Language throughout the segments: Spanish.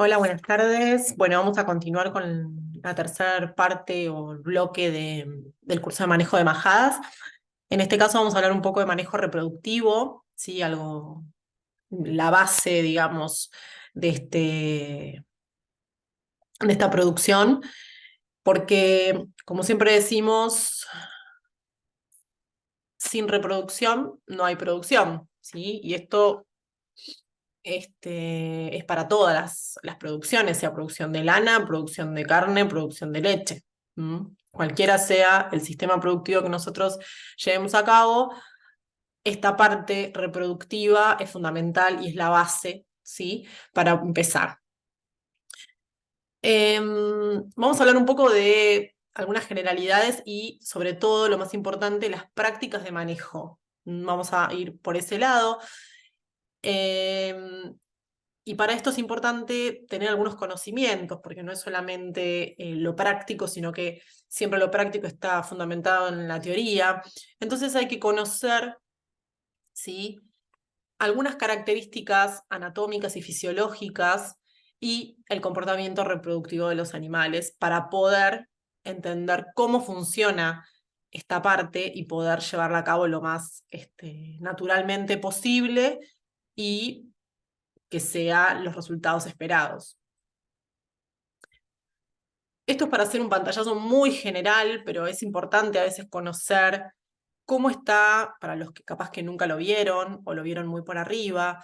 Hola, buenas tardes. Bueno, vamos a continuar con la tercera parte o el bloque del curso de manejo de majadas. En este caso vamos a hablar un poco de manejo reproductivo, ¿sí? Algo, la base, digamos, de de esta producción, porque, como siempre decimos, sin reproducción no hay producción, ¿sí? Y esto es para todas las producciones, sea producción de lana, producción de carne, producción de leche. Cualquiera sea el sistema productivo que nosotros llevemos a cabo, esta parte reproductiva es fundamental y es la base, ¿sí? Para empezar. Vamos a hablar un poco de algunas generalidades y, sobre todo, lo más importante, las prácticas de manejo. Vamos a ir por ese lado. Em, Y para esto es importante tener algunos conocimientos, porque no es solamente lo práctico, sino que siempre lo práctico está fundamentado en la teoría. Entonces hay que conocer, ¿sí?, algunas características anatómicas y fisiológicas y el comportamiento reproductivo de los animales para poder entender cómo funciona esta parte y poder llevarla a cabo lo más naturalmente posible y que sean los resultados esperados. Esto es para hacer un pantallazo muy general, pero es importante a veces conocer cómo está, para los que capaz que nunca lo vieron o lo vieron muy por arriba,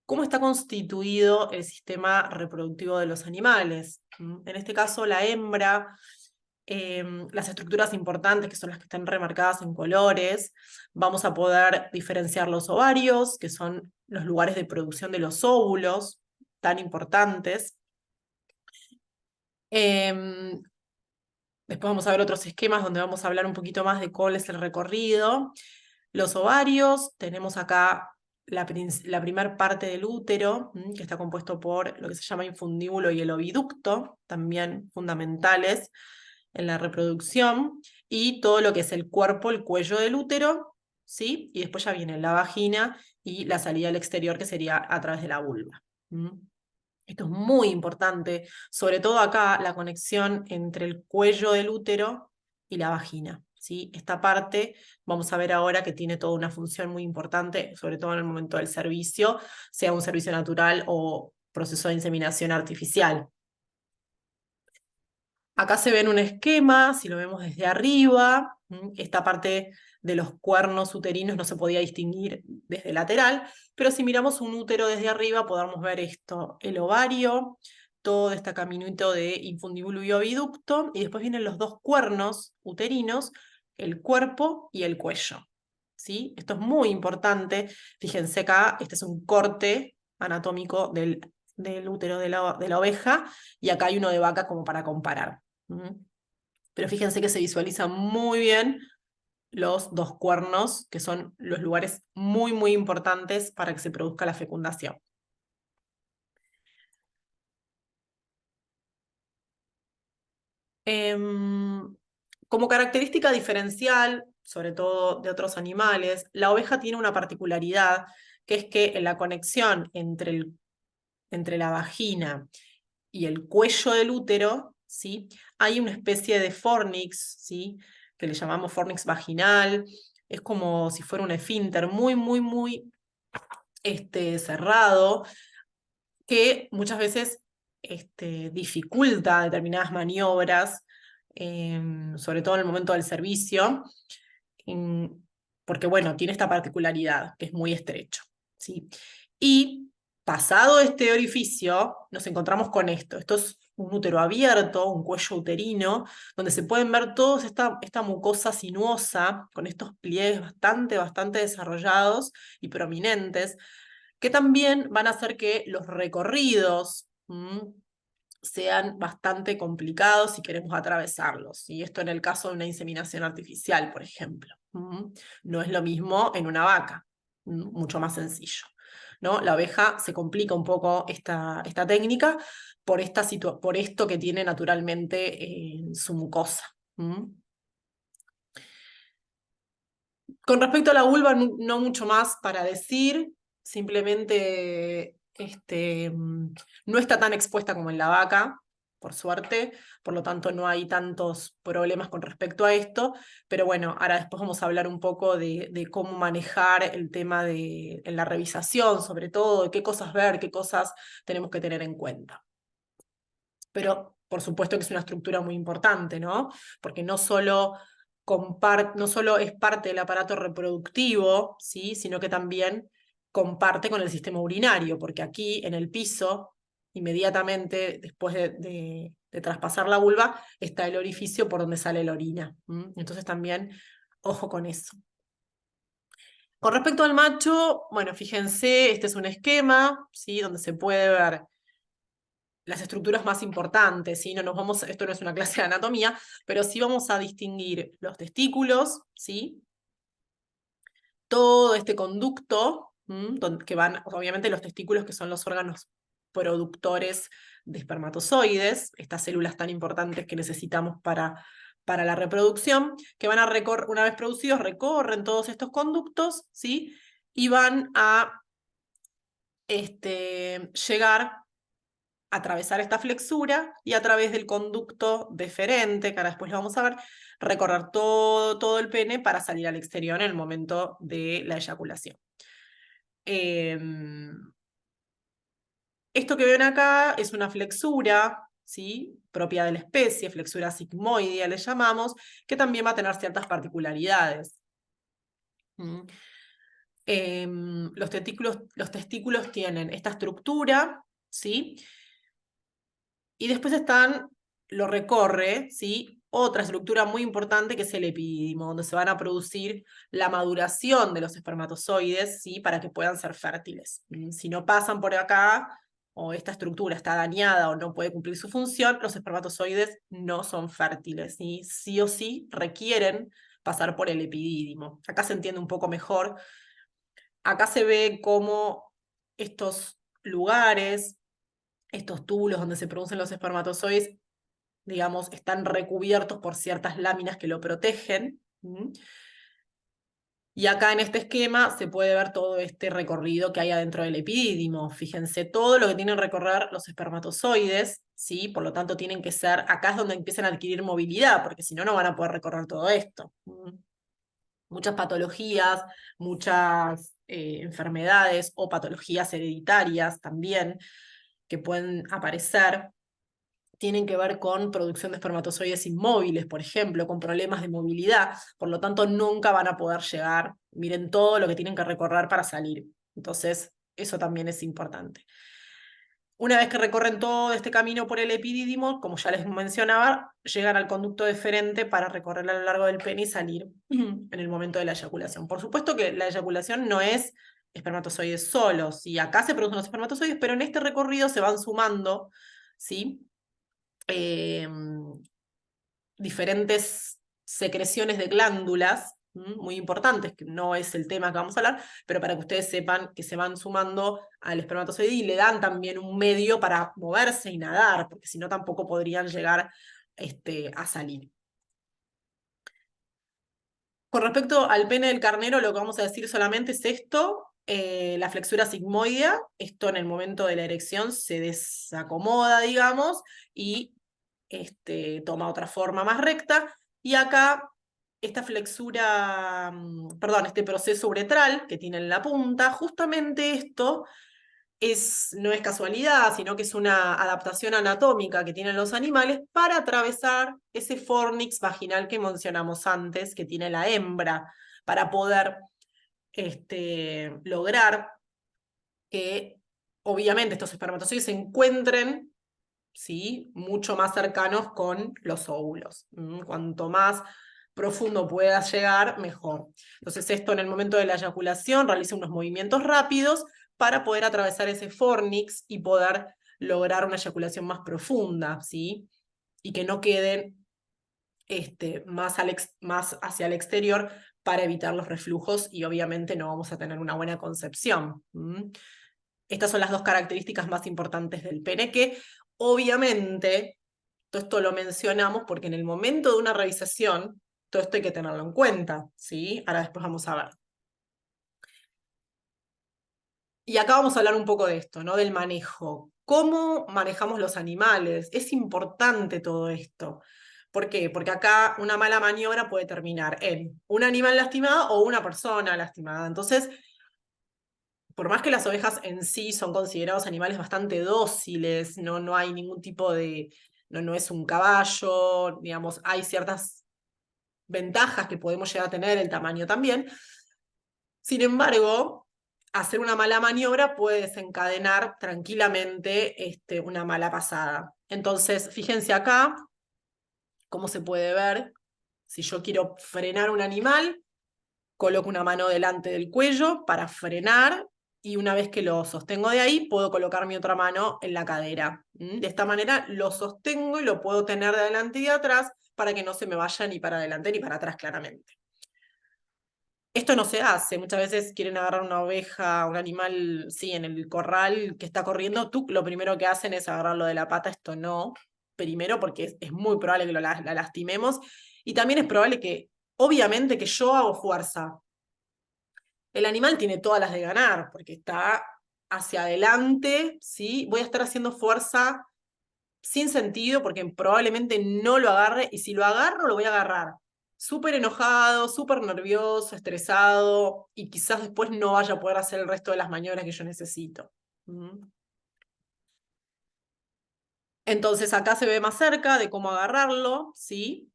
cómo está constituido el sistema reproductivo de los animales. En este caso, la hembra, las estructuras importantes, que son las que están remarcadas en colores, vamos a poder diferenciar los ovarios, que son los lugares de producción de los óvulos, tan importantes. Em, Después vamos a ver otros esquemas donde vamos a hablar un poquito más de cuál es el recorrido. Los ovarios, tenemos acá la primera parte del útero, que está compuesto por lo que se llama infundíbulo y el oviducto, también fundamentales en la reproducción, y todo lo que es el cuerpo, el cuello del útero, ¿sí? Y después ya viene la vagina y la salida al exterior, que sería a través de la vulva. Esto es muy importante, sobre todo acá la conexión entre el cuello del útero y la vagina, ¿sí? Esta parte vamos a ver ahora que tiene toda una función muy importante, sobre todo en el momento del servicio, sea un servicio natural o proceso de inseminación artificial. Acá se ve en un esquema, si lo vemos desde arriba, esta parte de los cuernos uterinos no se podía distinguir desde lateral, pero si miramos un útero desde arriba podemos ver esto, el ovario, todo este caminito de infundíbulo y oviducto, y después vienen los dos cuernos uterinos, el cuerpo y el cuello. ¿Sí? Esto es muy importante. Fíjense acá, este es un corte anatómico del útero de la oveja, y acá hay uno de vaca como para comparar. Pero fíjense que se visualizan muy bien los dos cuernos, que son los lugares muy, muy importantes para que se produzca la fecundación. Como característica diferencial, sobre todo de otros animales, la oveja tiene una particularidad, que es que en la conexión entre la vagina y el cuello del útero, ¿sí?, hay una especie de fornix, ¿sí?, que le llamamos fornix vaginal. Es como si fuera un esfínter muy, muy, muy cerrado, que muchas veces dificulta determinadas maniobras, sobre todo en el momento del servicio, em, porque, bueno, tiene esta particularidad, que es muy estrecho, ¿sí? Y pasado este orificio, nos encontramos con esto. Esto es un útero abierto, un cuello uterino, donde se pueden ver toda esta mucosa sinuosa, con estos pliegues bastante, bastante desarrollados y prominentes, que también van a hacer que los recorridos sean bastante complicados si queremos atravesarlos. Y esto en el caso de una inseminación artificial, por ejemplo. No es lo mismo en una vaca, mucho más sencillo, ¿no? La oveja se complica un poco esta técnica por esto que tiene naturalmente en su mucosa. Con respecto a la vulva, no mucho más para decir, simplemente no está tan expuesta como en la vaca, por suerte, por lo tanto no hay tantos problemas con respecto a esto, pero bueno, ahora después vamos a hablar un poco de cómo manejar el tema en la revisación, sobre todo, de qué cosas ver, qué cosas tenemos que tener en cuenta. Pero por supuesto que es una estructura muy importante, ¿no? Porque no solo es parte del aparato reproductivo, ¿sí? Sino que también comparte con el sistema urinario, porque aquí en el piso, inmediatamente después de traspasar la vulva, está el orificio por donde sale la orina. Entonces también, ojo con eso. Con respecto al macho, bueno, fíjense, este es un esquema, ¿sí? Donde se puede ver las estructuras más importantes, ¿sí? No nos vamos, esto no es una clase de anatomía, pero sí vamos a distinguir los testículos, ¿sí? Todo este conducto, que van, obviamente los testículos que son los órganos productores de espermatozoides, estas células tan importantes que necesitamos para la reproducción, que van a una vez producidos, recorren todos estos conductos, ¿sí? Y van a llegar atravesar esta flexura y a través del conducto deferente, que ahora después lo vamos a ver, recorrer todo el pene para salir al exterior en el momento de la eyaculación. Esto que ven acá es una flexura, ¿sí? Propia de la especie, flexura sigmoidea le llamamos, que también va a tener ciertas particularidades. ¿Mm? Los testículos tienen esta estructura, ¿sí? Y después lo recorre, ¿sí? Otra estructura muy importante que es el epidídimo, donde se van a producir la maduración de los espermatozoides, ¿sí? Para que puedan ser fértiles. Si no pasan por acá, o esta estructura está dañada o no puede cumplir su función, los espermatozoides no son fértiles, ¿sí? Sí o sí requieren pasar por el epidídimo. Acá se entiende un poco mejor. Acá se ve cómo estos lugares, estos túbulos donde se producen los espermatozoides, digamos, están recubiertos por ciertas láminas que lo protegen. Y acá en este esquema se puede ver todo este recorrido que hay adentro del epidídimo. Fíjense, todo lo que tienen que recorrer los espermatozoides, ¿sí? Por lo tanto, tienen que ser, acá es donde empiezan a adquirir movilidad, porque si no, no van a poder recorrer todo esto. Muchas patologías, muchas enfermedades o patologías hereditarias también que pueden aparecer tienen que ver con producción de espermatozoides inmóviles, por ejemplo, con problemas de movilidad. Por lo tanto, nunca van a poder llegar. Miren todo lo que tienen que recorrer para salir. Entonces, eso también es importante. Una vez que recorren todo este camino por el epidídimo, como ya les mencionaba, llegan al conducto deferente para recorrer a lo largo del pene y salir en el momento de la eyaculación. Por supuesto que la eyaculación no es espermatozoides solos, y acá se producen los espermatozoides, pero en este recorrido se van sumando, ¿sí? Diferentes secreciones de glándulas, muy importantes, que no es el tema que vamos a hablar, pero para que ustedes sepan que se van sumando al espermatozoide y le dan también un medio para moverse y nadar, porque si no tampoco podrían llegar a salir. Con respecto al pene del carnero, lo que vamos a decir solamente es esto, la flexura sigmoidea, esto en el momento de la erección se desacomoda, digamos, y toma otra forma más recta, y acá esta flexura, perdón, este proceso uretral que tiene en la punta, justamente esto no es casualidad, sino que es una adaptación anatómica que tienen los animales para atravesar ese fornix vaginal que mencionamos antes, que tiene la hembra, para poder lograr que obviamente estos espermatozoides se encuentren, ¿sí?, mucho más cercanos con los óvulos. Cuanto más profundo pueda llegar, mejor. Entonces esto en el momento de la eyaculación realiza unos movimientos rápidos para poder atravesar ese fornix y poder lograr una eyaculación más profunda, ¿sí? Y que no queden más hacia el exterior para evitar los reflujos y obviamente no vamos a tener una buena concepción. Estas son las dos características más importantes del pene que obviamente, todo esto lo mencionamos porque en el momento de una revisación, todo esto hay que tenerlo en cuenta, ¿sí? Ahora después vamos a ver. Y acá vamos a hablar un poco de esto, ¿no? Del manejo. ¿Cómo manejamos los animales? Es importante todo esto. ¿Por qué? Porque acá una mala maniobra puede terminar en un animal lastimado o una persona lastimada. Entonces, por más que las ovejas en sí son considerados animales bastante dóciles, no hay ningún tipo de, no es un caballo, digamos, hay ciertas ventajas que podemos llegar a tener, el tamaño también. Sin embargo, hacer una mala maniobra puede desencadenar tranquilamente una mala pasada. Entonces, fíjense acá cómo se puede ver. Si yo quiero frenar un animal, coloco una mano delante del cuello para frenar y una vez que lo sostengo de ahí, puedo colocar mi otra mano en la cadera. De esta manera lo sostengo y lo puedo tener de adelante y de atrás para que no se me vaya ni para adelante ni para atrás claramente. Esto no se hace, muchas veces quieren agarrar una oveja, un animal, sí, en el corral que está corriendo, tú lo primero que hacen es agarrarlo de la pata, esto no, primero porque es muy probable que la lastimemos y también es probable que, obviamente que yo hago fuerza, el animal tiene todas las de ganar, porque está hacia adelante, ¿sí? Voy a estar haciendo fuerza sin sentido, porque probablemente no lo agarre, y si lo agarro, lo voy a agarrar súper enojado, súper nervioso, estresado, y quizás después no vaya a poder hacer el resto de las maniobras que yo necesito. Entonces acá se ve más cerca de cómo agarrarlo, ¿sí?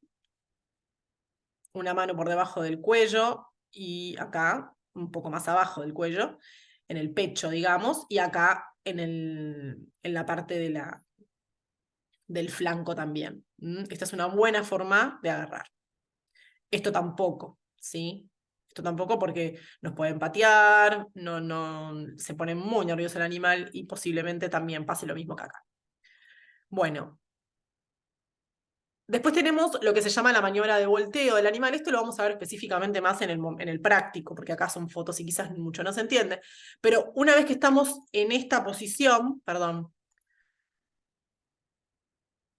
Una mano por debajo del cuello y acá, un poco más abajo del cuello, en el pecho, digamos, y acá en la parte del flanco también. Esta es una buena forma de agarrar. Esto tampoco, ¿sí? Esto tampoco porque nos pueden patear, se pone muy nervioso el animal y posiblemente también pase lo mismo que acá. Bueno, después tenemos lo que se llama la maniobra de volteo del animal. Esto lo vamos a ver específicamente más en el práctico, porque acá son fotos y quizás mucho no se entiende. Pero una vez que estamos en esta posición, perdón,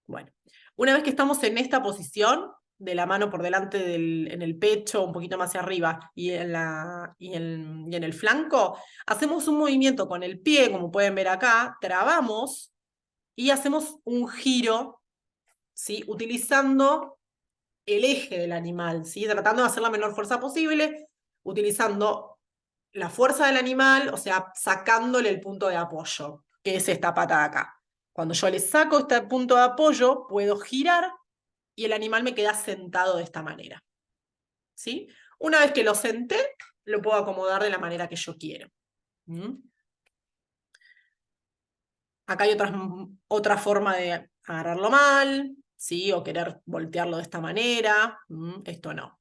bueno, una vez que estamos en esta posición, de la mano por delante en el pecho, un poquito más hacia arriba y en el flanco, hacemos un movimiento con el pie, como pueden ver acá, trabamos y hacemos un giro, ¿sí? Utilizando el eje del animal, ¿sí? Tratando de hacer la menor fuerza posible, utilizando la fuerza del animal, o sea, sacándole el punto de apoyo, que es esta pata de acá. Cuando yo le saco este punto de apoyo, puedo girar y el animal me queda sentado de esta manera, ¿sí? Una vez que lo senté, lo puedo acomodar de la manera que yo quiero. Acá hay otra forma de agarrarlo mal, ¿sí? O querer voltearlo de esta manera. Esto no.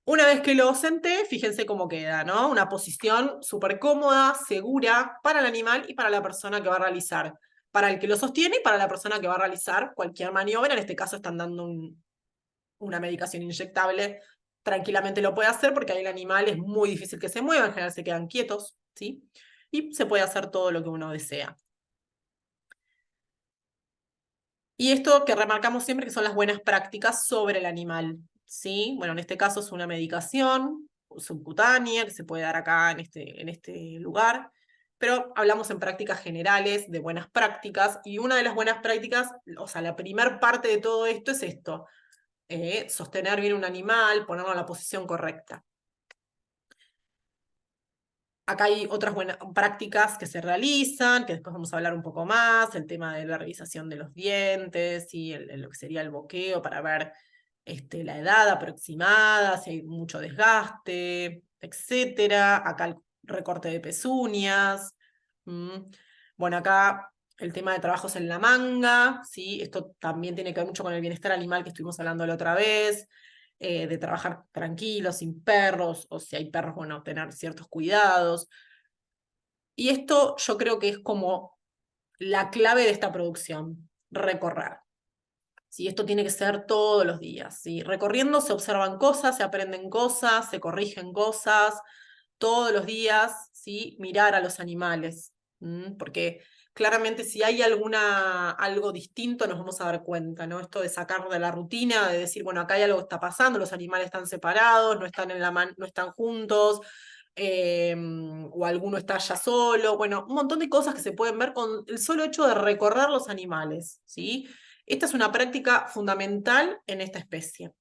Una vez que lo senté, fíjense cómo queda, ¿no? Una posición súper cómoda, segura para el animal y para la persona que va a realizar. Para el que lo sostiene y para la persona que va a realizar cualquier maniobra. En este caso están dando una medicación inyectable. Tranquilamente lo puede hacer porque ahí el animal es muy difícil que se mueva, en general se quedan quietos, ¿sí? Y se puede hacer todo lo que uno desea. Y esto que remarcamos siempre que son las buenas prácticas sobre el animal, ¿sí? Bueno, en este caso es una medicación subcutánea que se puede dar acá en este lugar, pero hablamos en prácticas generales de buenas prácticas y una de las buenas prácticas, o sea, la primer parte de todo esto es esto, sostener bien un animal, ponerlo en la posición correcta. Acá hay otras buenas prácticas que se realizan, que después vamos a hablar un poco más, el tema de la revisación de los dientes y lo que sería el boqueo para ver la edad aproximada, si hay mucho desgaste, etcétera. Acá el recorte de pezuñas. Bueno, acá el tema de trabajos en la manga, ¿sí? Esto también tiene que ver mucho con el bienestar animal que estuvimos hablando la otra vez, de trabajar tranquilos, sin perros, o si hay perros, bueno, tener ciertos cuidados. Y esto yo creo que es como la clave de esta producción, recorrer. ¿Sí? Esto tiene que ser todos los días. ¿Sí? Recorriendo se observan cosas, se aprenden cosas, se corrigen cosas, todos los días, ¿sí? Mirar a los animales. Porque claramente si hay algo distinto nos vamos a dar cuenta, ¿no? Esto de sacar de la rutina, de decir, bueno, acá hay algo que está pasando, los animales están separados, no están juntos, o alguno está ya solo, bueno, un montón de cosas que se pueden ver con el solo hecho de recorrer los animales, ¿sí? Esta es una práctica fundamental en esta especie.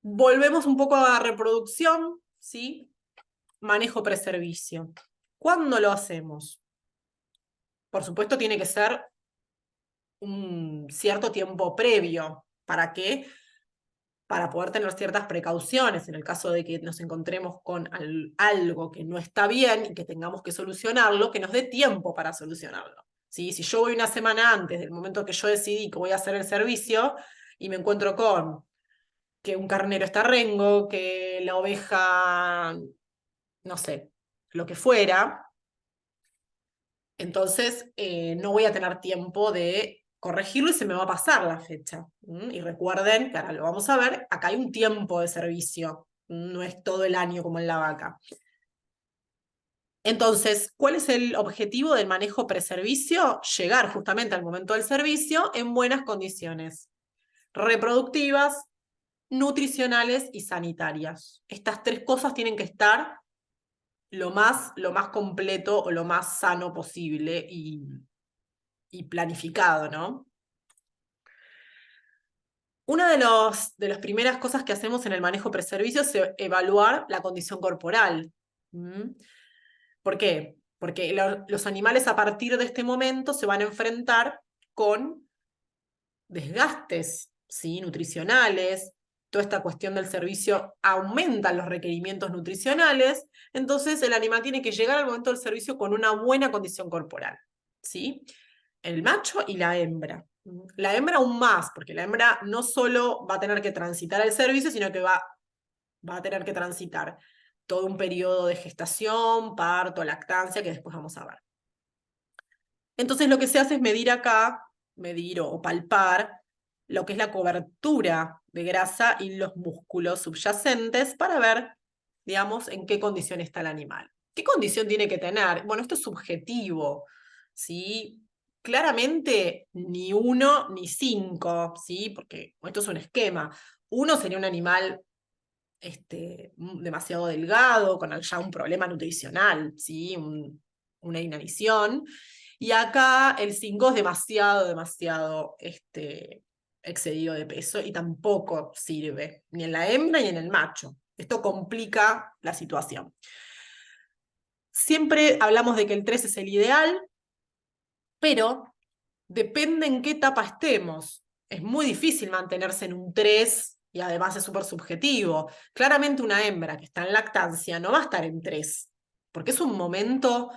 Volvemos un poco a reproducción, ¿sí? Manejo preservicio. ¿Cuándo lo hacemos? Por supuesto, tiene que ser un cierto tiempo previo. ¿Para qué? Para poder tener ciertas precauciones en el caso de que nos encontremos con algo que no está bien y que tengamos que solucionarlo, que nos dé tiempo para solucionarlo. ¿Sí? Si yo voy una semana antes del momento que yo decidí que voy a hacer el servicio y me encuentro con que un carnero está rengo, que la oveja, no sé, lo que fuera, entonces no voy a tener tiempo de corregirlo y se me va a pasar la fecha. Y recuerden, que ahora lo vamos a ver, acá hay un tiempo de servicio, no es todo el año como en la vaca. Entonces, ¿cuál es el objetivo del manejo preservicio? Llegar justamente al momento del servicio en buenas condiciones reproductivas, nutricionales y sanitarias. Estas tres cosas tienen que estar lo más completo o lo más sano posible y planificado, ¿no? Una de las primeras cosas que hacemos en el manejo preservicio es evaluar la condición corporal. ¿Mm? ¿Por qué? Porque los animales a partir de este momento se van a enfrentar con desgastes, ¿sí? Nutricionales, toda esta cuestión del servicio aumenta los requerimientos nutricionales, entonces el animal tiene que llegar al momento del servicio con una buena condición corporal, ¿sí? El macho y la hembra. La hembra aún más, porque la hembra no solo va a tener que transitar el servicio, sino que va a tener que transitar todo un periodo de gestación, parto, lactancia, que después vamos a ver. Entonces lo que se hace es medir acá, medir o palpar lo que es la cobertura de grasa y los músculos subyacentes para ver, digamos, en qué condición está el animal. ¿Qué condición tiene que tener? Bueno, esto es subjetivo, ¿sí? Claramente ni 1 ni 5, ¿sí? Porque esto es un esquema. 1 sería un animal demasiado delgado, con ya un problema nutricional, ¿sí? Una inanición. Y acá el 5 es demasiado excedido de peso y tampoco sirve, ni en la hembra ni en el macho. Esto complica la situación. Siempre hablamos de que el 3 es el ideal, pero depende en qué etapa estemos. Es muy difícil mantenerse en un 3 y además es súper subjetivo. Claramente una hembra que está en lactancia no va a estar en 3, porque es un momento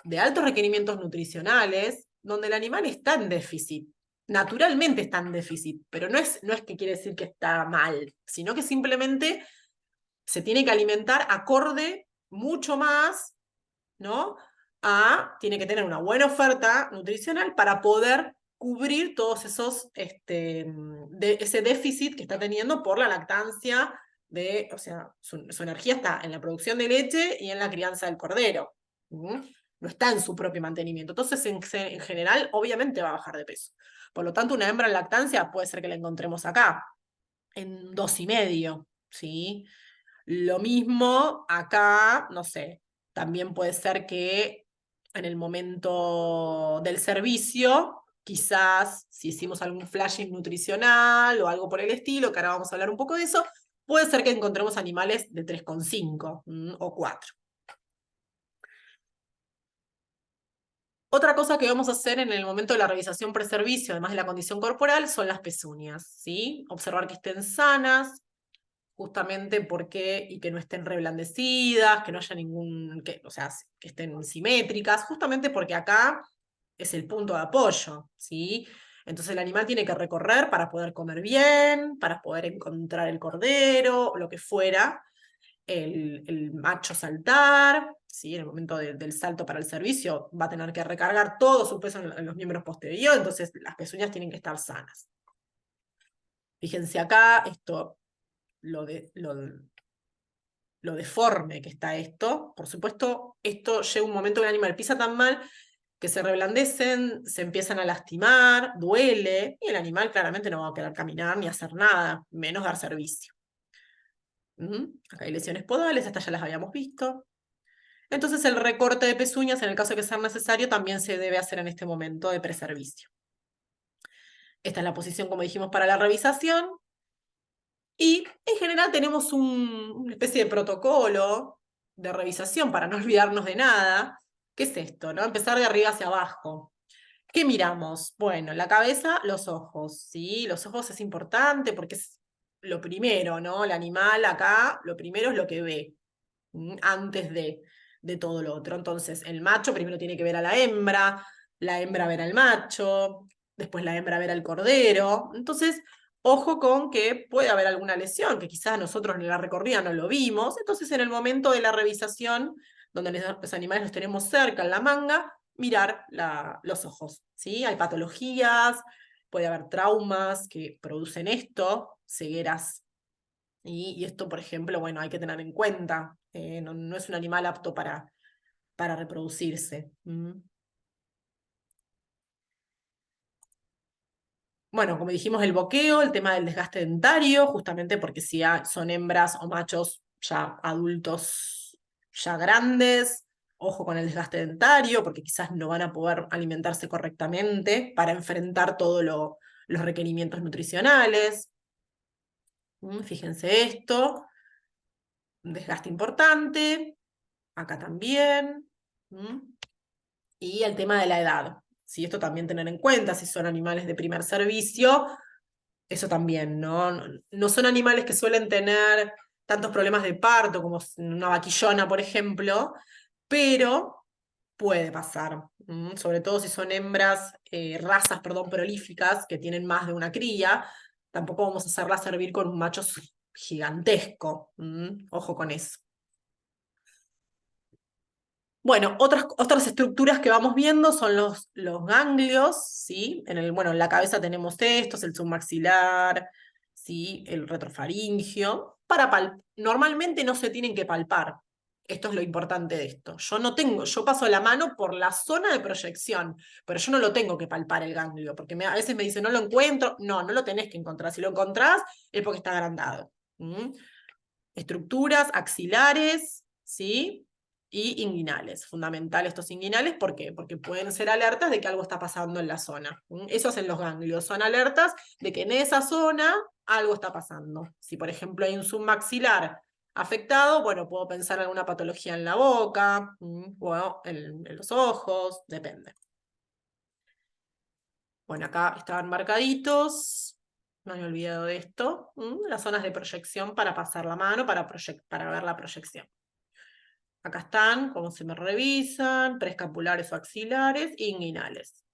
de altos requerimientos nutricionales donde el animal está en déficit. Naturalmente está en déficit, pero no es que quiere decir que está mal, sino que simplemente se tiene que alimentar acorde mucho más, ¿no? Tiene que tener una buena oferta nutricional para poder cubrir todos esos, ese déficit que está teniendo por la lactancia, o sea, su energía está en la producción de leche y en la crianza del cordero. ¿Mm? No está en su propio mantenimiento. Entonces, en general, obviamente va a bajar de peso. Por lo tanto, una hembra en lactancia puede ser que la encontremos acá, en 2,5, ¿sí? Lo mismo acá, no sé, también puede ser que en el momento del servicio, quizás si hicimos algún flashing nutricional o algo por el estilo, que ahora vamos a hablar un poco de eso, puede ser que encontremos animales de 3,5 o 4. Otra cosa que vamos a hacer en el momento de la revisación preservicio, además de la condición corporal, son las pezuñas, ¿sí? Observar que estén sanas, justamente porque, y que no estén reblandecidas, que no haya o sea, que estén simétricas, justamente porque acá es el punto de apoyo, ¿sí? Entonces el animal tiene que recorrer para poder comer bien, para poder encontrar el cordero, o lo que fuera, el macho saltar, ¿sí? En el momento del salto para el servicio va a tener que recargar todo su peso en los miembros posteriores, entonces las pezuñas tienen que estar sanas. Fíjense acá, esto lo deforme que está esto. Por supuesto, esto llega un momento que el animal pisa tan mal que se reblandecen, se empiezan a lastimar, duele, y el animal claramente no va a querer caminar ni hacer nada, menos dar servicio. Acá hay lesiones podales, estas ya las habíamos visto. Entonces el recorte de pezuñas, en el caso de que sea necesario, también se debe hacer en este momento de preservicio. Esta es la posición, como dijimos, para la revisación. Y en general tenemos una especie de protocolo de revisación para no olvidarnos de nada. ¿Qué es esto, no? Empezar de arriba hacia abajo. ¿Qué miramos? Bueno, la cabeza, los ojos, ¿sí? Los ojos es importante porque es lo primero, ¿no? El animal acá, lo primero es lo que ve, antes de todo lo otro. Entonces, el macho primero tiene que ver a la hembra ver al macho, después la hembra ver al cordero. Entonces, ojo con que puede haber alguna lesión, que quizás nosotros en la recorrida no lo vimos. Entonces, en el momento de la revisación, donde los animales los tenemos cerca en la manga, mirar los ojos, ¿sí? Hay patologías, puede haber traumas que producen esto, cegueras. Y esto, por ejemplo, bueno, hay que tener en cuenta. No es un animal apto para reproducirse. Bueno, como dijimos, el boqueo, el tema del desgaste dentario, justamente porque si son hembras o machos ya adultos, ya grandes, ojo con el desgaste dentario, porque quizás no van a poder alimentarse correctamente para enfrentar todos los requerimientos nutricionales. Fíjense esto, un desgaste importante, acá también. Y el tema de la edad. Si esto también tener en cuenta, si son animales de primer servicio, eso también, ¿no? No son animales que suelen tener tantos problemas de parto como una vaquillona, por ejemplo, pero puede pasar, sobre todo si son hembras, razas, perdón, prolíficas, que tienen más de una cría, tampoco vamos a hacerla servir con un macho gigantesco, ojo con eso. Bueno, otras estructuras que vamos viendo son los ganglios, ¿sí? Bueno, en la cabeza tenemos estos, el submaxilar, ¿sí? El retrofaringio. Normalmente no se tienen que palpar. Esto es lo importante de esto. Yo paso la mano por la zona de proyección, pero yo no lo tengo que palpar el ganglio, porque a veces me dicen, no lo encuentro. No, no lo tenés que encontrar. Si lo encontrás, es porque está agrandado. Estructuras axilares, ¿sí? Y inguinales. Fundamental estos inguinales, ¿por qué? Porque pueden ser alertas de que algo está pasando en la zona. Eso hacen los ganglios, son alertas de que en esa zona algo está pasando. Si, por ejemplo, hay un submaxilar afectado, bueno, puedo pensar en alguna patología en la boca, o en los ojos, depende. Bueno, acá estaban marcaditos, no me he olvidado de esto, las zonas de proyección para pasar la mano, para ver la proyección. Acá están, cómo se me revisan, preescapulares o axilares, inguinales.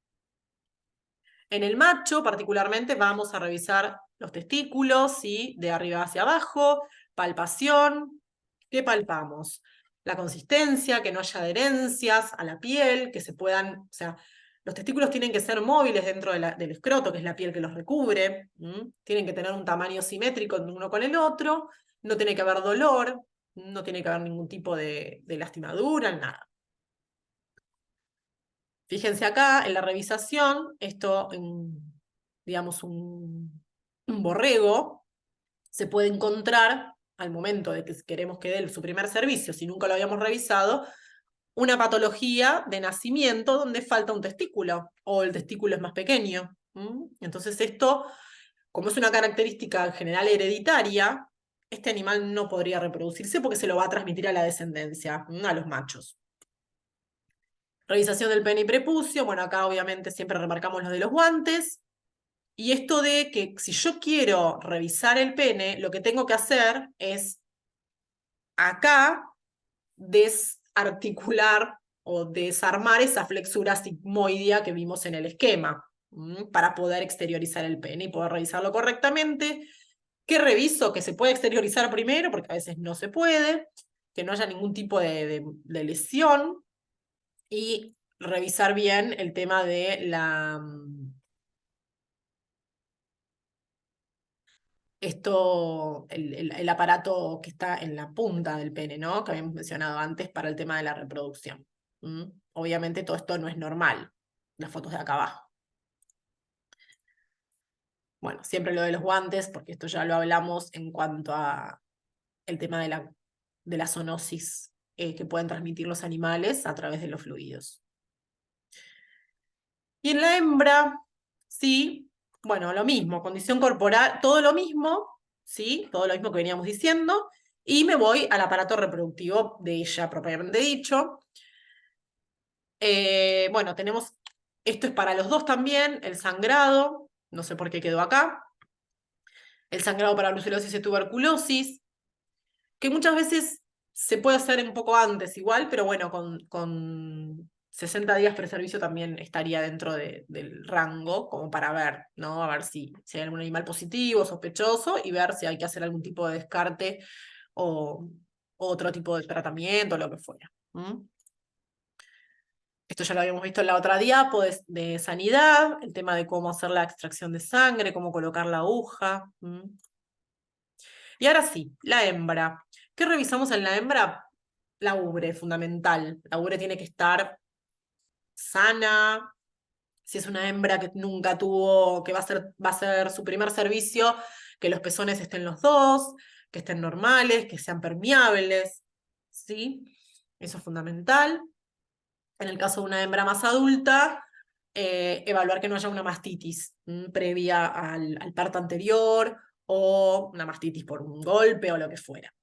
En el macho, particularmente, vamos a revisar los testículos, ¿sí? De arriba hacia abajo, palpación. ¿Qué palpamos? La consistencia, que no haya adherencias a la piel, que se puedan, o sea, los testículos tienen que ser móviles dentro del escroto, que es la piel que los recubre. Tienen que tener un tamaño simétrico uno con el otro. No tiene que haber dolor, no tiene que haber ningún tipo de lastimadura, nada. Fíjense acá en la revisación, esto, digamos, un borrego se puede encontrar al momento de que queremos que dé su primer servicio, si nunca lo habíamos revisado, una patología de nacimiento donde falta un testículo o el testículo es más pequeño. Entonces esto, como es una característica en general hereditaria, este animal no podría reproducirse porque se lo va a transmitir a la descendencia, a los machos. Revisación del pene y prepucio, bueno, acá obviamente siempre remarcamos lo de los guantes. Y esto de que si yo quiero revisar el pene, lo que tengo que hacer es acá desarticular o desarmar esa flexura sigmoidea que vimos en el esquema, para poder exteriorizar el pene y poder revisarlo correctamente. ¿Qué reviso? Que se puede exteriorizar primero, porque a veces no se puede, que no haya ningún tipo de lesión, y revisar bien el tema de el aparato que está en la punta del pene, ¿no? Que habíamos mencionado antes para el tema de la reproducción. Obviamente todo esto no es normal, las fotos de acá abajo. Bueno, siempre lo de los guantes, porque esto ya lo hablamos en cuanto a el tema de la zoonosis que pueden transmitir los animales a través de los fluidos. Y en la hembra, sí, bueno, lo mismo, condición corporal, todo lo mismo, sí, todo lo mismo que veníamos diciendo, y me voy al aparato reproductivo de ella, propiamente dicho. Bueno, tenemos, esto es para los dos también, el sangrado, no sé por qué quedó acá, el sangrado para brucelosis y tuberculosis, que muchas veces se puede hacer un poco antes igual, pero bueno, con 60 días preservicio también estaría dentro del rango, como para ver, ¿no? A ver si hay algún animal positivo, sospechoso, y ver si hay que hacer algún tipo de descarte o otro tipo de tratamiento, lo que fuera. ¿Mm? Esto ya lo habíamos visto en la otra diapo de sanidad, el tema de cómo hacer la extracción de sangre, cómo colocar la aguja. ¿Mm? Y ahora sí, la hembra. ¿Qué revisamos en la hembra? La ubre, fundamental. La ubre tiene que estar sana. Si es una hembra que nunca tuvo, que va a ser su primer servicio, que los pezones estén los dos, que estén normales, que sean permeables. ¿Sí? Eso es fundamental. En el caso de una hembra más adulta, evaluar que no haya una mastitis previa al parto anterior o una mastitis por un golpe o lo que fuera.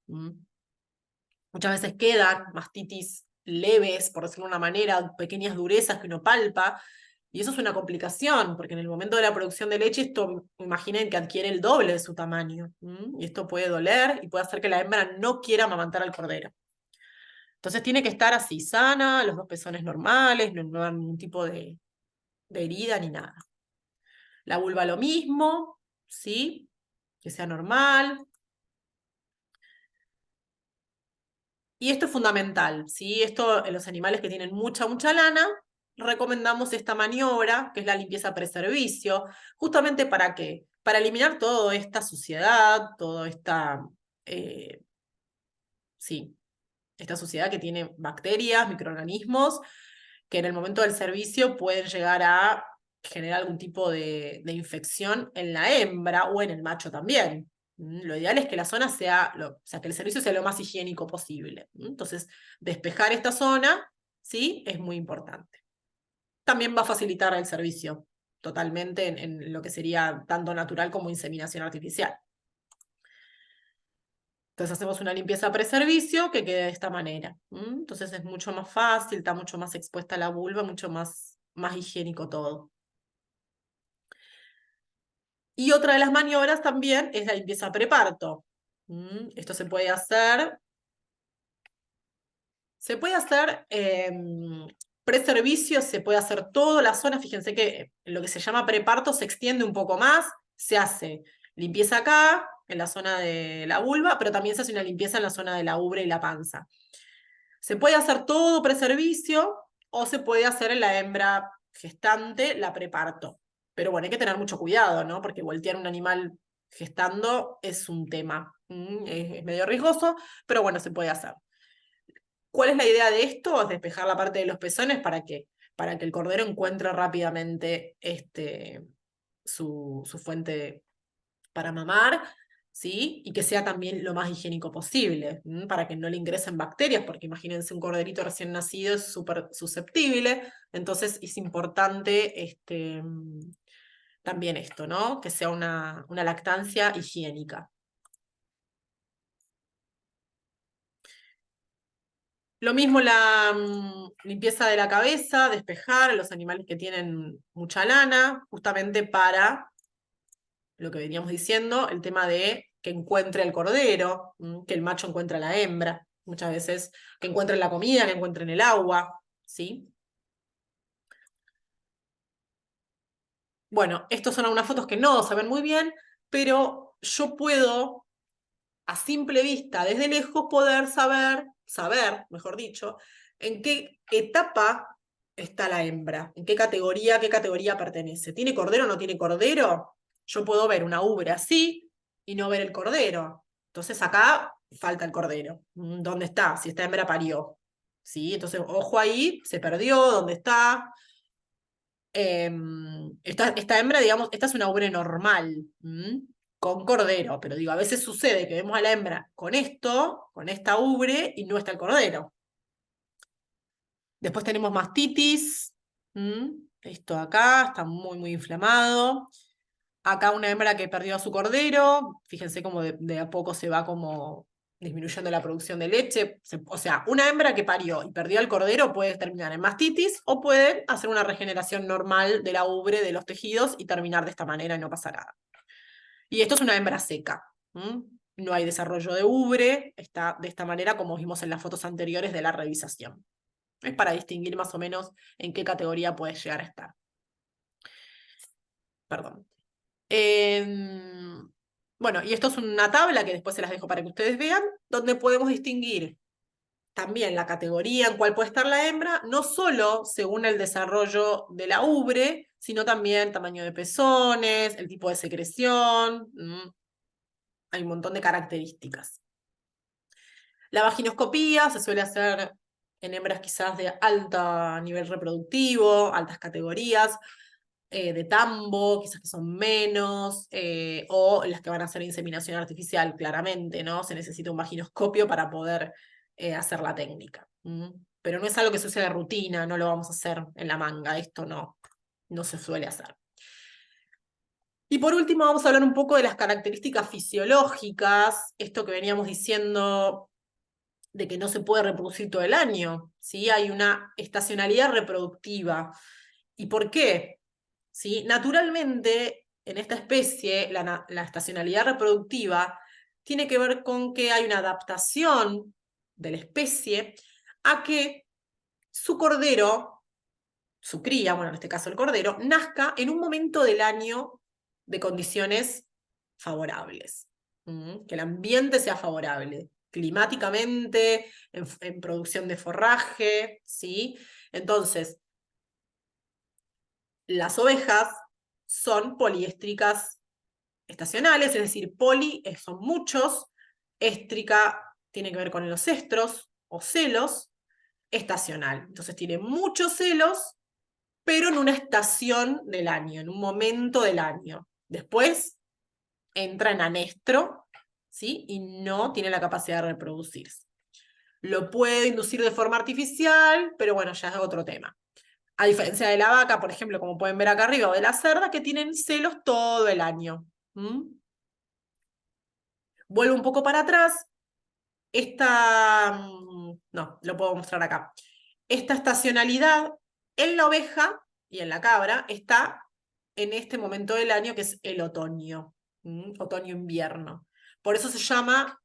Muchas veces quedan mastitis leves, por decirlo de una manera, pequeñas durezas que uno palpa, y eso es una complicación, porque en el momento de la producción de leche, esto imaginen que adquiere el doble de su tamaño, y esto puede doler y puede hacer que la hembra no quiera amamantar al cordero. Entonces tiene que estar así, sana, los dos pezones normales, no hay ningún tipo de herida ni nada. La vulva lo mismo, ¿sí? Que sea normal. Y esto es fundamental, ¿sí? Esto en los animales que tienen mucha lana, recomendamos esta maniobra, que es la limpieza preservicio, justamente ¿para qué? Para eliminar toda esta suciedad, toda esta, eh, sí, esta suciedad que tiene bacterias, microorganismos, que en el momento del servicio pueden llegar a generar algún tipo de infección en la hembra o en el macho también. Lo ideal es que la zona sea, o sea, que el servicio sea lo más higiénico posible. Entonces, despejar esta zona, ¿sí? Es muy importante. También va a facilitar el servicio totalmente en lo que sería tanto natural como inseminación artificial. Entonces hacemos una limpieza preservicio que quede de esta manera. Entonces es mucho más fácil, está mucho más expuesta la vulva, mucho más higiénico todo. Y otra de las maniobras también es la limpieza preparto. Esto se puede hacer preservicio, se puede hacer toda la zona. Fíjense que lo que se llama preparto se extiende un poco más, se hace limpieza acá, en la zona de la vulva, pero también se hace una limpieza en la zona de la ubre y la panza. Se puede hacer todo preservicio o se puede hacer en la hembra gestante la preparto. Pero bueno, hay que tener mucho cuidado, ¿no? Porque voltear un animal gestando es un tema. Es medio riesgoso, pero bueno, se puede hacer. ¿Cuál es la idea de esto? Es despejar la parte de los pezones para que el cordero encuentre rápidamente su fuente para mamar, ¿sí? Y que sea también lo más higiénico posible, para que no le ingresen bacterias, porque imagínense un corderito recién nacido es súper susceptible, entonces es importante también esto, ¿no? Que sea una lactancia higiénica. Lo mismo la limpieza de la cabeza, despejar a los animales que tienen mucha lana, justamente para lo que veníamos diciendo, el tema de que encuentre el cordero, que el macho encuentre a la hembra, muchas veces que encuentren la comida, que encuentren el agua, ¿sí? Bueno, estas son algunas fotos que no se ven muy bien, pero yo puedo, a simple vista, desde lejos, poder saber, mejor dicho, en qué etapa está la hembra, en qué categoría pertenece. ¿Tiene cordero o no tiene cordero? Yo puedo ver una ubre así y no ver el cordero. Entonces acá falta el cordero. ¿Dónde está? Si esta hembra parió. ¿Sí? Entonces, ojo ahí, se perdió, ¿dónde está? Esta hembra, digamos, esta es una ubre normal. con cordero, pero digo, a veces sucede que vemos a la hembra con esto, con esta ubre, y no está el cordero. Después tenemos mastitis. Esto acá está muy, muy inflamado. Acá una hembra que perdió a su cordero. Fíjense cómo de a poco se va como disminuyendo la producción de leche. O sea, una hembra que parió y perdió al cordero puede terminar en mastitis o puede hacer una regeneración normal de la ubre, de los tejidos, y terminar de esta manera y no pasa nada. Y esto es una hembra seca. No hay desarrollo de ubre. Está de esta manera como vimos en las fotos anteriores de la revisación. Es para distinguir más o menos en qué categoría puede llegar a estar. Perdón. Bueno, y esto es una tabla que después se las dejo para que ustedes vean, donde podemos distinguir también la categoría en cuál puede estar la hembra, no solo según el desarrollo de la ubre, sino también tamaño de pezones, el tipo de secreción. Hay un montón de características. La vaginoscopía se suele hacer en hembras quizás de alto nivel reproductivo, altas categorías, de tambo, quizás que son menos, o las que van a hacer inseminación artificial, claramente, ¿no? Se necesita un vaginoscopio para poder hacer la técnica. Pero no es algo que se use de rutina, no lo vamos a hacer en la manga, esto no se suele hacer. Y por último vamos a hablar un poco de las características fisiológicas, esto que veníamos diciendo de que no se puede reproducir todo el año, ¿sí? Hay una estacionalidad reproductiva. ¿Y por qué? ¿Sí? Naturalmente, en esta especie, la estacionalidad reproductiva tiene que ver con que hay una adaptación de la especie a que su cordero, su cría, bueno, en este caso el cordero, nazca en un momento del año de condiciones favorables. Que el ambiente sea favorable, climáticamente, en producción de forraje, ¿sí? Entonces, las ovejas son poliéstricas estacionales, es decir, poli son muchos, éstrica tiene que ver con los estros o celos, estacional. Entonces tiene muchos celos, pero en una estación del año, en un momento del año. Después entra en anestro, ¿sí? Y no tiene la capacidad de reproducirse. Lo puede inducir de forma artificial, pero bueno, ya es otro tema. A diferencia de la vaca, por ejemplo, como pueden ver acá arriba, o de la cerda, que tienen celos todo el año. Vuelvo un poco para atrás. No, lo puedo mostrar acá. Esta estacionalidad en la oveja y en la cabra está en este momento del año que es el otoño. Otoño-invierno. Por eso se llama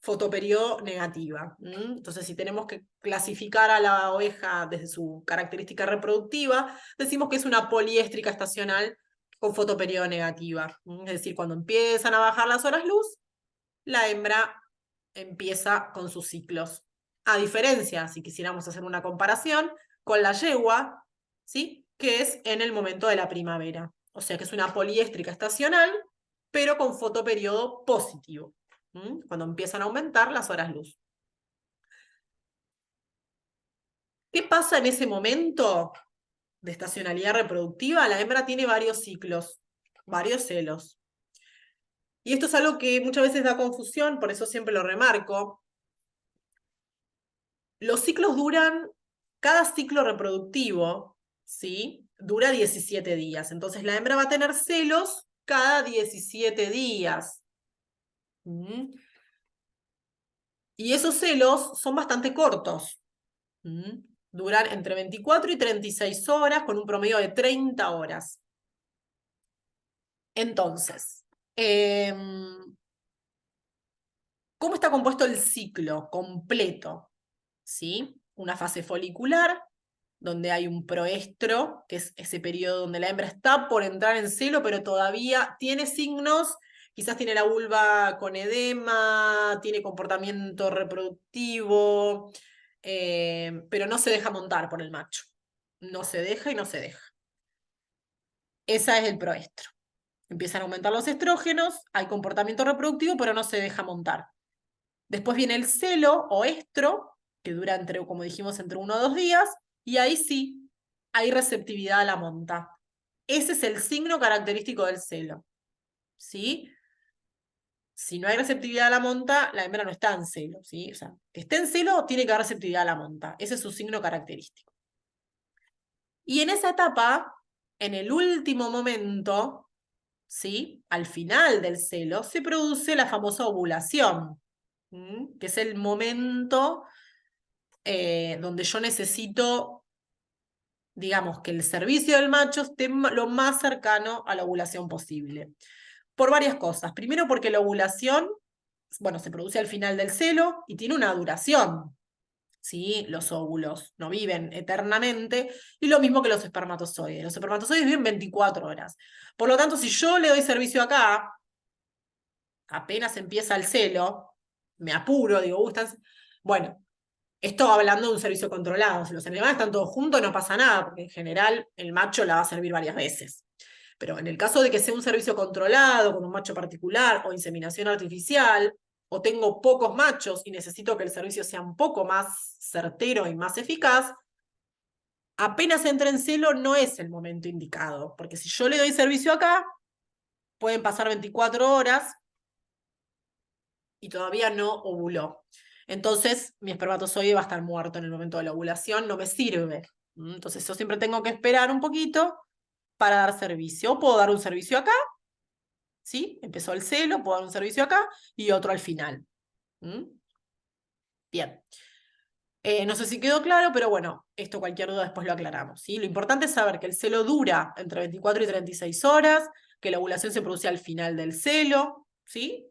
fotoperiodo negativa. Entonces, si tenemos que clasificar a la oveja desde su característica reproductiva, decimos que es una poliéstrica estacional con fotoperiodo negativa. Es decir, cuando empiezan a bajar las horas luz, la hembra empieza con sus ciclos. A diferencia, si quisiéramos hacer una comparación, con la yegua, ¿sí? Que es en el momento de la primavera. O sea que es una poliéstrica estacional, pero con fotoperiodo positivo, cuando empiezan a aumentar las horas luz. ¿Qué pasa en ese momento de estacionalidad reproductiva? La hembra tiene varios ciclos, varios celos. Y esto es algo que muchas veces da confusión, por eso siempre lo remarco. Los ciclos duran, cada ciclo reproductivo, ¿sí? Dura 17 días. Entonces la hembra va a tener celos cada 17 días. Y esos celos son bastante cortos. Duran entre 24 y 36 horas, con un promedio de 30 horas. Entonces, ¿cómo está compuesto el ciclo completo? ¿Sí? Una fase folicular, donde hay un proestro, que es ese periodo donde la hembra está por entrar en celo, pero todavía tiene signos, quizás tiene la vulva con edema, tiene comportamiento reproductivo, pero no se deja montar por el macho. No se deja y no se deja. Ese es el proestro. Empiezan a aumentar los estrógenos, hay comportamiento reproductivo, pero no se deja montar. Después viene el celo o estro, que dura entre, como dijimos, entre 1 o 2 días, y ahí sí, hay receptividad a la monta. Ese es el signo característico del celo. ¿Sí? Si no hay receptividad a la monta, la hembra no está en celo, ¿sí? O sea, que esté en celo, tiene que haber receptividad a la monta. Ese es su signo característico. Y en esa etapa, en el último momento, ¿sí? Al final del celo, se produce la famosa ovulación, que es el momento donde yo necesito, digamos, que el servicio del macho esté lo más cercano a la ovulación posible. Por varias cosas. Primero porque la ovulación, bueno, se produce al final del celo y tiene una duración. ¿Sí? Los óvulos no viven eternamente, y lo mismo que los espermatozoides. Los espermatozoides viven 24 horas. Por lo tanto, si yo le doy servicio acá, apenas empieza el celo, me apuro, digo, bueno, esto hablando de un servicio controlado. Si los animales están todos juntos, no pasa nada, porque en general el macho la va a servir varias veces. Pero en el caso de que sea un servicio controlado, con un macho particular, o inseminación artificial, o tengo pocos machos y necesito que el servicio sea un poco más certero y más eficaz, apenas entre en celo no es el momento indicado, porque si yo le doy servicio acá, pueden pasar 24 horas y todavía no ovuló. Entonces, mi espermatozoide va a estar muerto en el momento de la ovulación, no me sirve. Entonces, yo siempre tengo que esperar un poquito para dar servicio. O puedo dar un servicio acá, ¿sí? Empezó el celo, puedo dar un servicio acá y otro al final. Bien. No sé si quedó claro, pero bueno, esto cualquier duda después lo aclaramos, ¿sí? Lo importante es saber que el celo dura entre 24 y 36 horas, que la ovulación se produce al final del celo, ¿sí?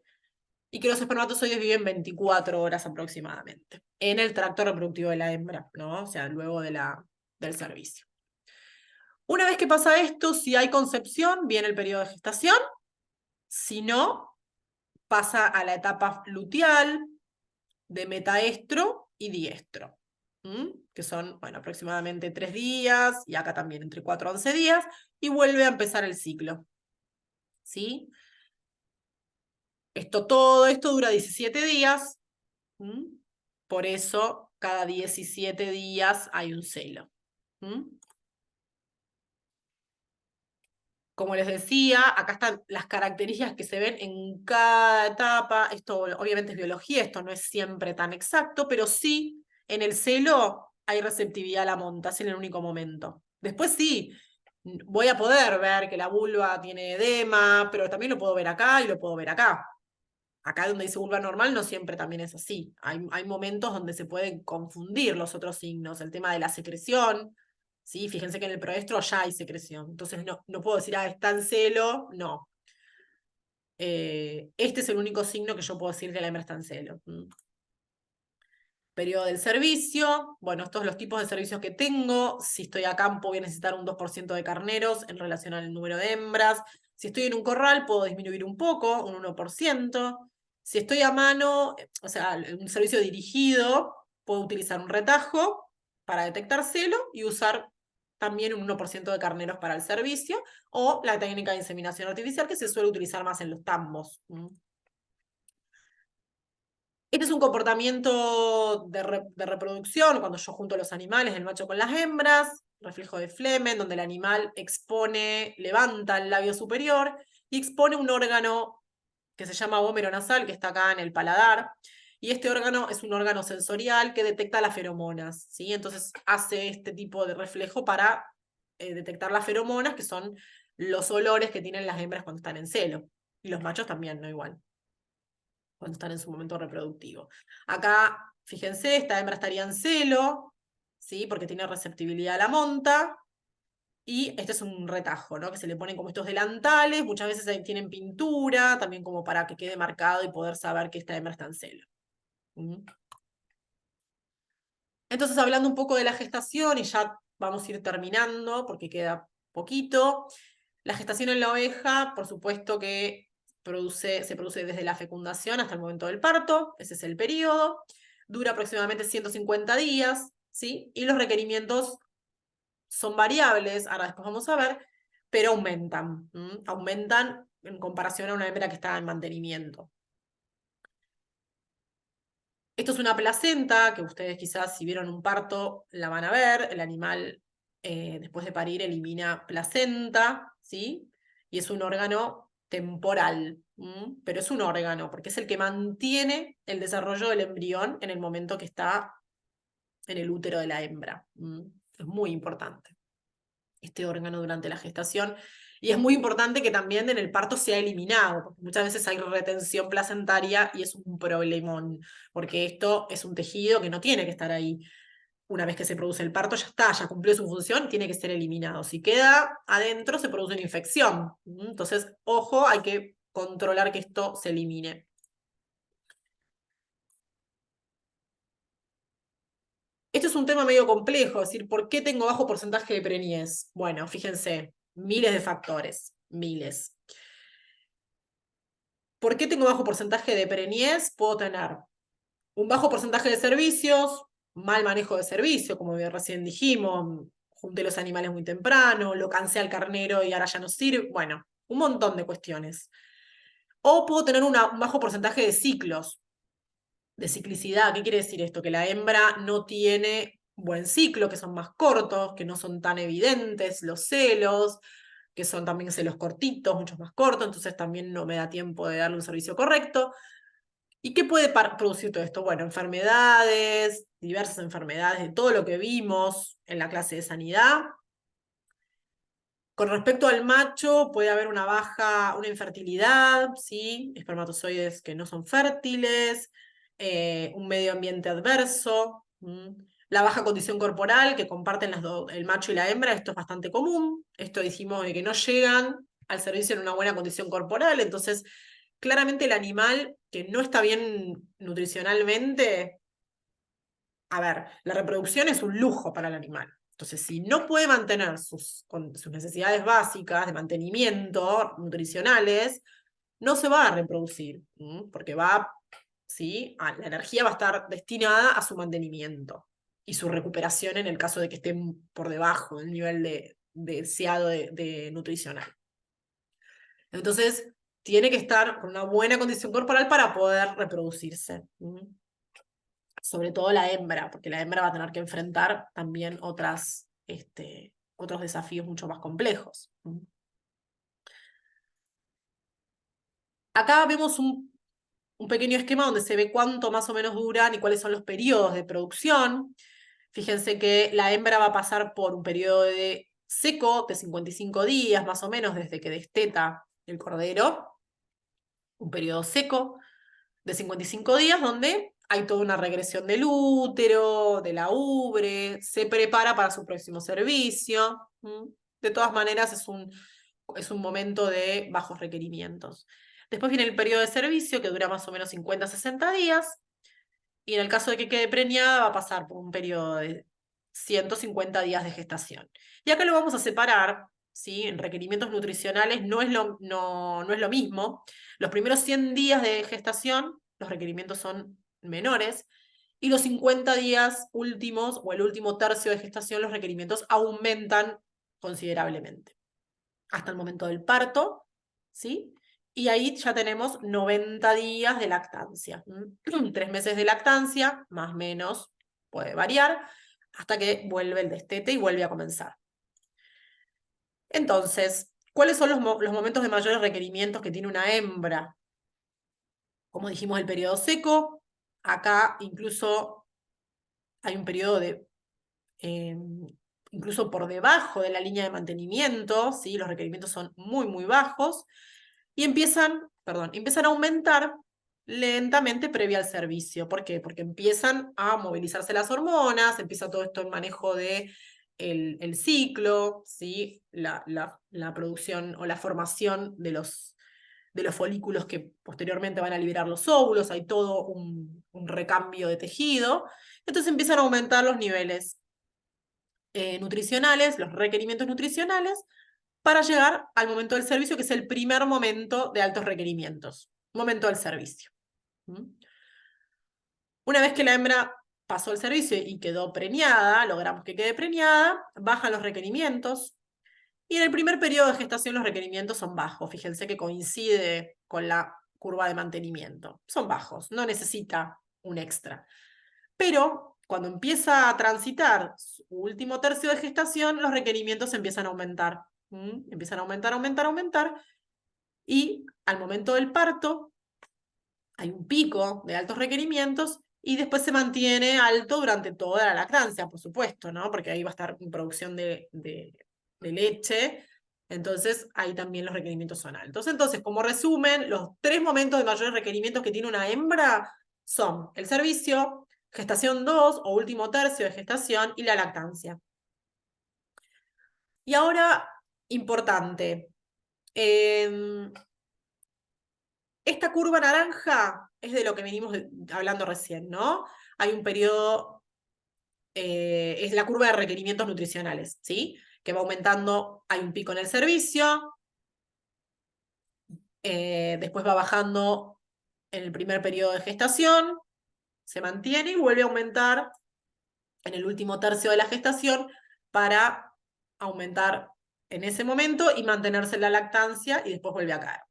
Y que los espermatozoides viven 24 horas aproximadamente en el tracto reproductivo de la hembra, ¿no? O sea, luego del servicio. Una vez que pasa esto, si hay concepción, viene el periodo de gestación. Si no, pasa a la etapa luteal, de metaestro y diestro, que son, bueno, aproximadamente 3 días, y acá también entre 4 a 11 días, y vuelve a empezar el ciclo, ¿sí? Todo esto dura 17 días, por eso cada 17 días hay un celo. Como les decía, acá están las características que se ven en cada etapa. Esto obviamente es biología, esto no es siempre tan exacto, pero sí, en el celo hay receptividad a la monta, es en el único momento. Después sí, voy a poder ver que la vulva tiene edema, pero también lo puedo ver acá y lo puedo ver acá. Acá donde dice vulva normal no siempre también es así. Hay momentos donde se pueden confundir los otros signos, el tema de la secreción. ¿Sí? Fíjense que en el proestro ya hay secreción. Entonces no puedo decir, está en celo. No. Este es el único signo que yo puedo decir que la hembra está en celo. Periodo del servicio. Bueno, estos son los tipos de servicios que tengo. Si estoy a campo voy a necesitar un 2% de carneros en relación al número de hembras. Si estoy en un corral puedo disminuir un poco, un 1%. Si estoy a mano, o sea, un servicio dirigido, puedo utilizar un retajo para detectar celo y usar también un 1% de carneros para el servicio, o la técnica de inseminación artificial que se suele utilizar más en los tambos. Este es un comportamiento de reproducción, cuando yo junto los animales, el macho con las hembras, reflejo de Flemen, donde el animal expone, levanta el labio superior y expone un órgano que se llama vómero nasal, que está acá en el paladar. Y este órgano es un órgano sensorial que detecta las feromonas, ¿sí? Entonces hace este tipo de reflejo para detectar las feromonas, que son los olores que tienen las hembras cuando están en celo. Y los machos también, no igual, cuando están en su momento reproductivo. Acá, fíjense, esta hembra estaría en celo, ¿sí? Porque tiene receptibilidad a la monta. Y este es un retajo, ¿no? Que se le ponen como estos delantales, muchas veces ahí tienen pintura, también como para que quede marcado y poder saber que esta hembra está en celo. Entonces, hablando un poco de la gestación, y ya vamos a ir terminando porque queda poquito. La gestación en la oveja, por supuesto que se produce desde la fecundación hasta el momento del parto, ese es el periodo, dura aproximadamente 150 días, ¿sí? Y los requerimientos son variables, ahora después vamos a ver, pero aumentan, aumentan en comparación a una hembra que está en mantenimiento. Esto es una placenta, que ustedes quizás si vieron un parto la van a ver, el animal después de parir elimina placenta, ¿sí? Y es un órgano temporal, pero es un órgano, porque es el que mantiene el desarrollo del embrión en el momento que está en el útero de la hembra. Es muy importante este órgano durante la gestación. Y es muy importante que también en el parto sea eliminado, porque muchas veces hay retención placentaria y es un problemón, porque esto es un tejido que no tiene que estar ahí. Una vez que se produce el parto, ya está, ya cumplió su función, tiene que ser eliminado. Si queda adentro, se produce una infección. Entonces, ojo, hay que controlar que esto se elimine. Esto es un tema medio complejo, es decir, ¿por qué tengo bajo porcentaje de preñez? Bueno, fíjense, miles de factores, miles. ¿Por qué tengo bajo porcentaje de preñez? Puedo tener un bajo porcentaje de servicios, mal manejo de servicio, como recién dijimos, junté los animales muy temprano, lo cansé al carnero y ahora ya no sirve, bueno, un montón de cuestiones. O puedo tener un bajo porcentaje de ciclos, de ciclicidad. ¿Qué quiere decir esto? Que la hembra no tiene buen ciclo, que son más cortos, que no son tan evidentes los celos, que son también celos cortitos, muchos más cortos, entonces también no me da tiempo de darle un servicio correcto. ¿Y qué puede producir todo esto? Bueno, enfermedades, diversas enfermedades, de todo lo que vimos en la clase de sanidad. Con respecto al macho, puede haber una baja, una infertilidad, ¿sí? Espermatozoides que no son fértiles, un medio ambiente adverso, la baja condición corporal que comparten el macho y la hembra, esto es bastante común. Esto dijimos de que no llegan al servicio en una buena condición corporal, entonces claramente el animal que no está bien nutricionalmente, a ver, la reproducción es un lujo para el animal. Entonces, si no puede mantener sus necesidades básicas de mantenimiento nutricionales, no se va a reproducir, porque ¿sí? La energía va a estar destinada a su mantenimiento y su recuperación en el caso de que esté por debajo del nivel deseado de nutricional. Entonces, tiene que estar con una buena condición corporal para poder reproducirse. Sobre todo la hembra, porque la hembra va a tener que enfrentar también otros desafíos mucho más complejos. Acá vemos un pequeño esquema donde se ve cuánto más o menos duran y cuáles son los periodos de producción. Fíjense que la hembra va a pasar por un periodo de seco de 55 días, más o menos, desde que desteta el cordero. Un periodo seco de 55 días donde hay toda una regresión del útero, de la ubre, se prepara para su próximo servicio. De todas maneras, es un momento de bajos requerimientos. Después viene el periodo de servicio, que dura más o menos 50 a 60 días, y en el caso de que quede preñada, va a pasar por un periodo de 150 días de gestación. Y acá lo vamos a separar, ¿sí? En requerimientos nutricionales no es lo mismo. Los primeros 100 días de gestación, los requerimientos son menores, y los 50 días últimos o el último tercio de gestación, los requerimientos aumentan considerablemente. Hasta el momento del parto, ¿sí? Y ahí ya tenemos 90 días de lactancia. 3 meses de lactancia, más o menos, puede variar, hasta que vuelve el destete y vuelve a comenzar. Entonces, ¿cuáles son los momentos de mayores requerimientos que tiene una hembra? Como dijimos, el periodo seco. Acá incluso hay un periodo eh, incluso por debajo de la línea de mantenimiento, ¿sí? Los requerimientos son muy, muy bajos. Y empiezan a aumentar lentamente previa al servicio. ¿Por qué? Porque empiezan a movilizarse las hormonas, empieza todo esto en manejo de el ciclo, ¿sí? La producción o la formación de los folículos que posteriormente van a liberar los óvulos, hay todo un recambio de tejido. Entonces empiezan a aumentar los niveles nutricionales, los requerimientos nutricionales, para llegar al momento del servicio, que es el primer momento de altos requerimientos, momento del servicio. Una vez que la hembra pasó el servicio y quedó preñada, logramos que quede preñada, bajan los requerimientos, y en el primer periodo de gestación los requerimientos son bajos. Fíjense que coincide con la curva de mantenimiento. Son bajos, no necesita un extra. Pero cuando empieza a transitar su último tercio de gestación, los requerimientos empiezan a aumentar. Empiezan a aumentar, aumentar, aumentar. Y al momento del parto hay un pico de altos requerimientos y después se mantiene alto durante toda la lactancia, por supuesto, ¿no? Porque ahí va a estar en producción de leche, entonces ahí también los requerimientos son altos. Entonces, como resumen, los 3 momentos de mayores requerimientos que tiene una hembra son el servicio, gestación 2 o último tercio de gestación y la lactancia. Y ahora, importante, esta curva naranja es de lo que venimos hablando recién, ¿no? Hay un periodo, es la curva de requerimientos nutricionales, ¿sí? Que va aumentando, hay un pico en el servicio, después va bajando en el primer periodo de gestación, se mantiene y vuelve a aumentar en el último tercio de la gestación para aumentar en ese momento y mantenerse en la lactancia y después vuelve a caer.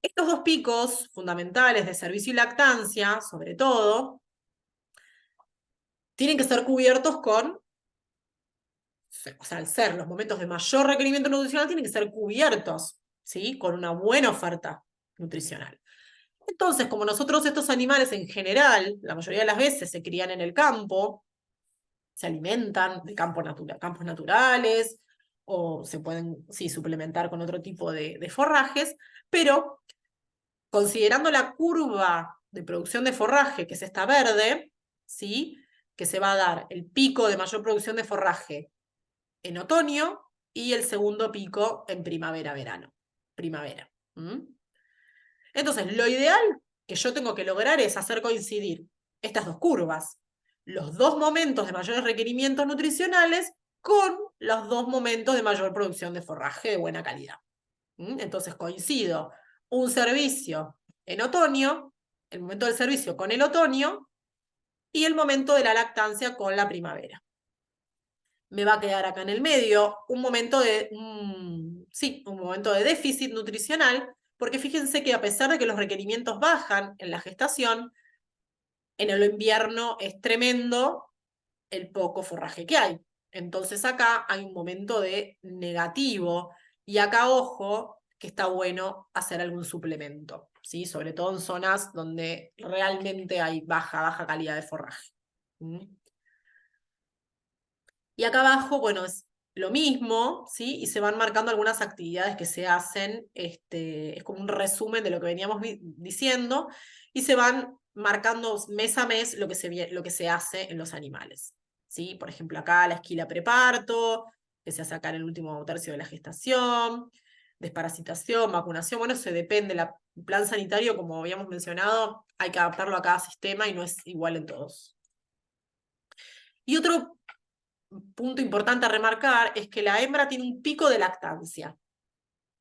Estos 2 picos fundamentales de servicio y lactancia, sobre todo, tienen que ser cubiertos con, o sea, al ser los momentos de mayor requerimiento nutricional, tienen que ser cubiertos, ¿sí? Con una buena oferta nutricional. Entonces, como nosotros estos animales en general, la mayoría de las veces se crían en el campo, se alimentan de campos naturales, o se pueden, sí, suplementar con otro tipo de forrajes, pero considerando la curva de producción de forraje, que es esta verde, ¿sí? Que se va a dar el pico de mayor producción de forraje en otoño y el segundo pico en primavera-verano. Primavera. Entonces, lo ideal que yo tengo que lograr es hacer coincidir estas 2 curvas, los 2 momentos de mayores requerimientos nutricionales con los 2 momentos de mayor producción de forraje de buena calidad. Entonces coincido un servicio en otoño, el momento del servicio con el otoño y el momento de la lactancia con la primavera. Me va a quedar acá en el medio un momento un momento de déficit nutricional, porque fíjense que a pesar de que los requerimientos bajan en la gestación, en el invierno es tremendo el poco forraje que hay. Entonces acá hay un momento de negativo y acá, ojo, que está bueno hacer algún suplemento, ¿sí? Sobre todo en zonas donde realmente hay baja calidad de forraje. Y acá abajo, bueno, es lo mismo, ¿sí? Y se van marcando algunas actividades que se hacen, es como un resumen de lo que veníamos diciendo, y se van marcando mes a mes lo que se hace en los animales, ¿sí? Por ejemplo, acá la esquila preparto, que se hace acá en el último tercio de la gestación, desparasitación, vacunación, bueno, se depende, el plan sanitario, como habíamos mencionado, hay que adaptarlo a cada sistema y no es igual en todos. Y otro punto importante a remarcar es que la hembra tiene un pico de lactancia.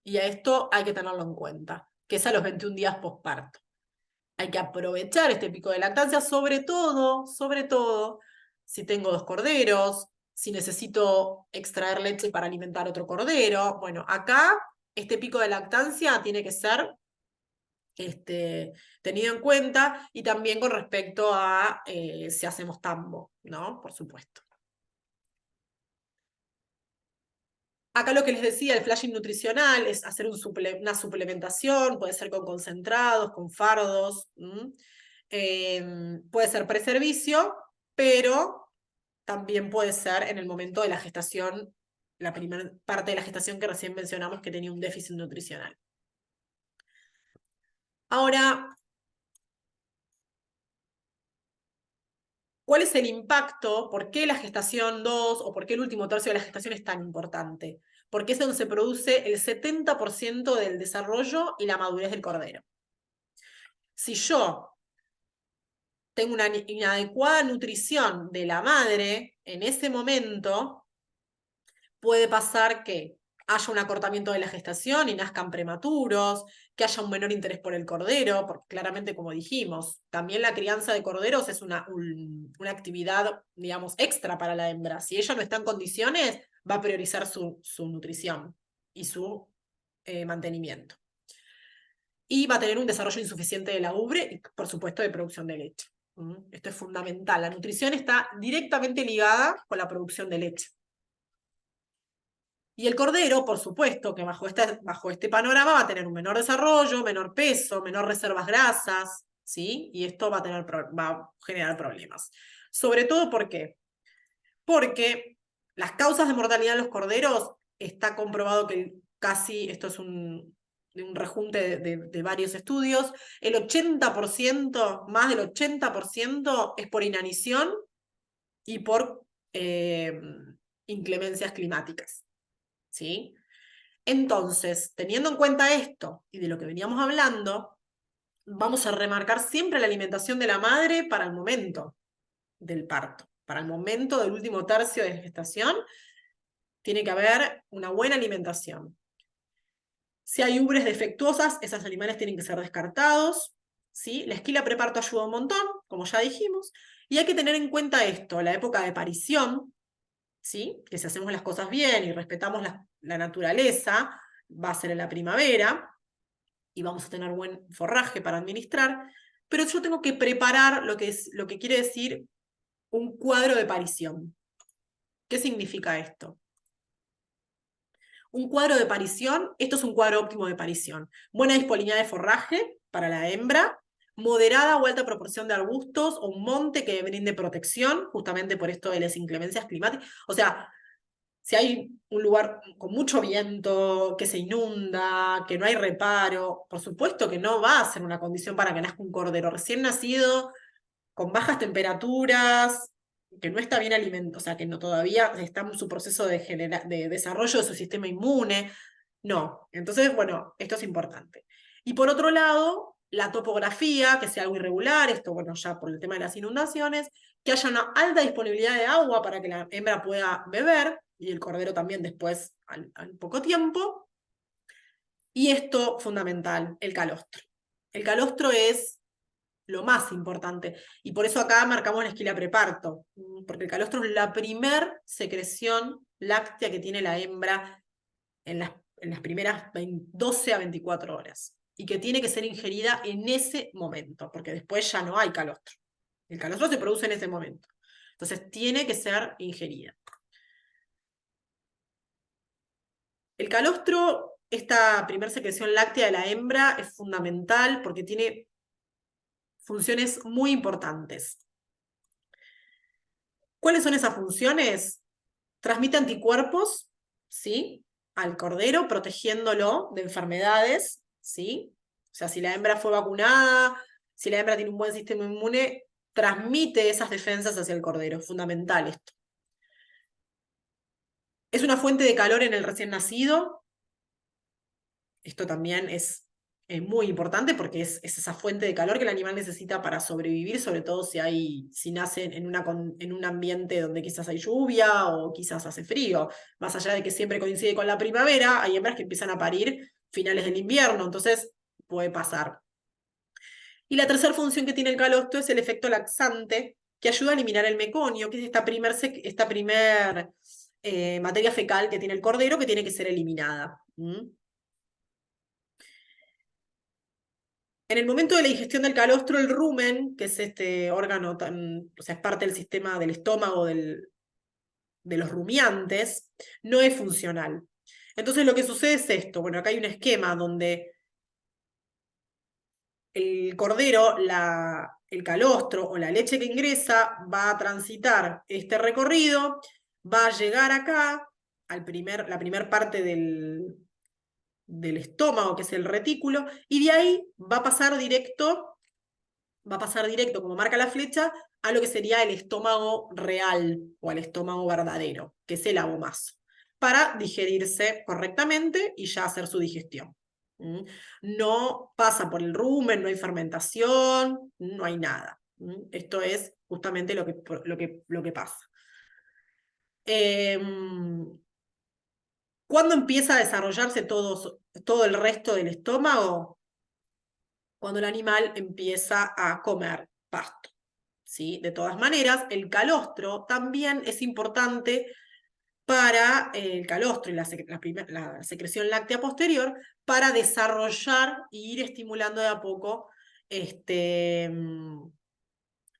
Y a esto hay que tenerlo en cuenta, que es a los 21 días posparto. Hay que aprovechar este pico de lactancia, sobre todo, si tengo 2 corderos, si necesito extraer leche para alimentar otro cordero. Bueno, acá este pico de lactancia tiene que ser tenido en cuenta y también con respecto a si hacemos tambo, ¿no? Por supuesto. Acá lo que les decía, el flashing nutricional es hacer una suplementación, puede ser con concentrados, con fardos, puede ser preservicio, pero también puede ser en el momento de la gestación, la primera parte de la gestación que recién mencionamos que tenía un déficit nutricional. Ahora, ¿cuál es el impacto? ¿Por qué la gestación 2 o por qué el último tercio de la gestación es tan importante? Porque es donde se produce el 70% del desarrollo y la madurez del cordero. Si yo tengo una inadecuada nutrición de la madre en ese momento, puede pasar que haya un acortamiento de la gestación y nazcan prematuros, que haya un menor interés por el cordero, porque claramente, como dijimos, también la crianza de corderos es una actividad, digamos, extra para la hembra. Si ella no está en condiciones, va a priorizar su nutrición y su mantenimiento. Y va a tener un desarrollo insuficiente de la ubre y, por supuesto, de producción de leche. Esto es fundamental. La nutrición está directamente ligada con la producción de leche. Y el cordero, por supuesto, que bajo este panorama va a tener un menor desarrollo, menor peso, menor reservas grasas, ¿sí? Y esto va a generar problemas. Sobre todo, ¿por qué? Porque las causas de mortalidad en los corderos está comprobado que casi, esto es de un rejunte de varios estudios, el 80%, más del 80% es por inanición y por inclemencias climáticas, ¿sí? Entonces, teniendo en cuenta esto y de lo que veníamos hablando, vamos a remarcar siempre la alimentación de la madre para el momento del parto. Para el momento del último tercio de la gestación, tiene que haber una buena alimentación. Si hay ubres defectuosas, esos animales tienen que ser descartados, ¿sí? La esquila preparto ayuda un montón, como ya dijimos, y hay que tener en cuenta esto, la época de parición, ¿sí? Que si hacemos las cosas bien y respetamos la naturaleza, va a ser en la primavera, y vamos a tener buen forraje para administrar, pero yo tengo que preparar lo que quiere decir un cuadro de parición. ¿Qué significa esto? Un cuadro de parición, esto es un cuadro óptimo de parición. Buena disponibilidad de forraje para la hembra, moderada o alta proporción de arbustos o un monte que brinde protección, justamente por esto de las inclemencias climáticas. O sea, si hay un lugar con mucho viento, que se inunda, que no hay reparo, por supuesto que no va a ser una condición para que nazca un cordero recién nacido, con bajas temperaturas, que no está bien alimentado, o sea, que no, todavía está en su proceso de desarrollo de su sistema inmune. No, entonces, bueno, esto es importante. Y por otro lado, la topografía, que sea algo irregular, esto, bueno, ya por el tema de las inundaciones, que haya una alta disponibilidad de agua para que la hembra pueda beber, y el cordero también después al poco tiempo. Y esto, fundamental, el calostro. El calostro es lo más importante. Y por eso acá marcamos la esquila preparto, porque el calostro es la primer secreción láctea que tiene la hembra en las primeras 12 a 24 horas. Y que tiene que ser ingerida en ese momento, porque después ya no hay calostro. El calostro se produce en ese momento. Entonces tiene que ser ingerida. El calostro, esta primera secreción láctea de la hembra, es fundamental porque tiene funciones muy importantes. ¿Cuáles son esas funciones? Transmite anticuerpos, ¿sí? Al cordero, protegiéndolo de enfermedades, ¿sí? O sea, si la hembra fue vacunada, si la hembra tiene un buen sistema inmune, transmite esas defensas hacia el cordero. Es fundamental esto. Es una fuente de calor en el recién nacido. Esto también es muy importante porque es esa fuente de calor que el animal necesita para sobrevivir, sobre todo si nace en un ambiente donde quizás hay lluvia o quizás hace frío. Más allá de que siempre coincide con la primavera, hay hembras que empiezan a parir finales del invierno, entonces puede pasar. Y la tercera función que tiene el calostro es el efecto laxante, que ayuda a eliminar el meconio, que es esta primer materia fecal que tiene el cordero que tiene que ser eliminada. En el momento de la digestión del calostro, el rumen, que es este órgano o sea, es parte del sistema del estómago de los rumiantes, no es funcional. Entonces lo que sucede es esto. Bueno, acá hay un esquema donde el cordero, el calostro o la leche que ingresa va a transitar este recorrido, va a llegar acá, la primer parte del estómago, que es el retículo, y de ahí va a pasar directo, como marca la flecha, a lo que sería el estómago real o al estómago verdadero, que es el abomazo, para digerirse correctamente y ya hacer su digestión. No pasa por el rumen, no hay fermentación, no hay nada. Esto es justamente lo que pasa. ¿Cuándo empieza a desarrollarse todo el resto del estómago? Cuando el animal empieza a comer pasto, ¿sí? De todas maneras, el calostro también es importante para el calostro y la secreción láctea posterior para desarrollar e ir estimulando de a poco